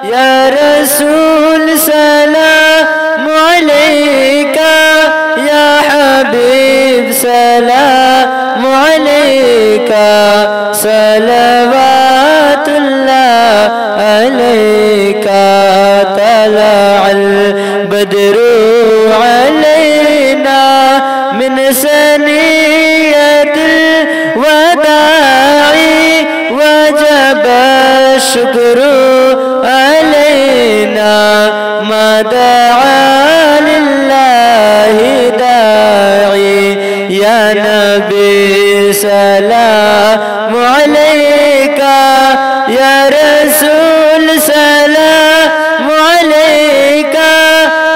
یا رسول سلام علیکہ یا حبیب سلام علیکہ صلوات اللہ علیکہ طلع البدر علینا من ثنیۃ الوداع وجب الشکر علینا ما دعا للہ داعی یا نبی سلام علیکہ یا رسول سلام علیکہ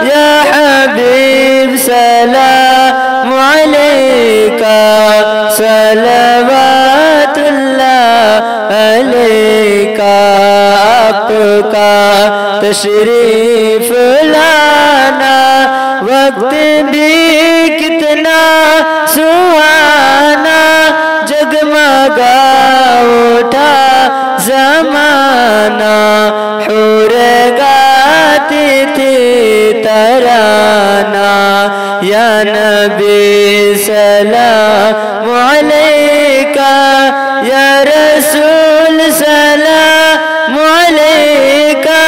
یا حبیب سلام علیکہ صلوات اللہ علیکہ آپ کا تشریف لانا وقت بھی کتنا سہانا جگمگا اٹھا زمانہ حور گاتی تھی ترانہ یا نبی سلام علیکہ یا رسول سلام علیکہ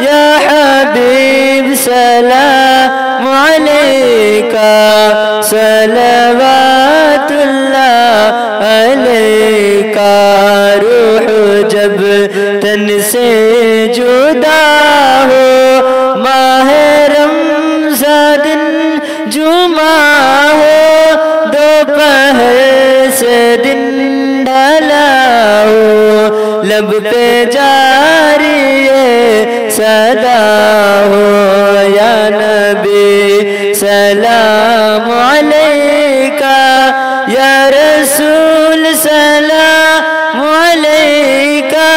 یا حبیب سلام علیکہ صلوات اللہ علیکہ روح جب تن سے جدا ہو ماہ رمضان دن جمعہ ہو دوپہر سے دن ڈھلا ہو لب پہ جاری صدا ہو یا نبی سلام علیکہ یا رسول سلام علیکہ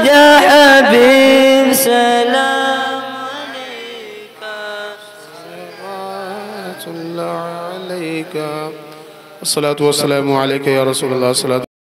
یا حبیب سلام علیکہ صلوات اللہ علیکہ الصلاة والسلام علیکہ یا رسول اللہ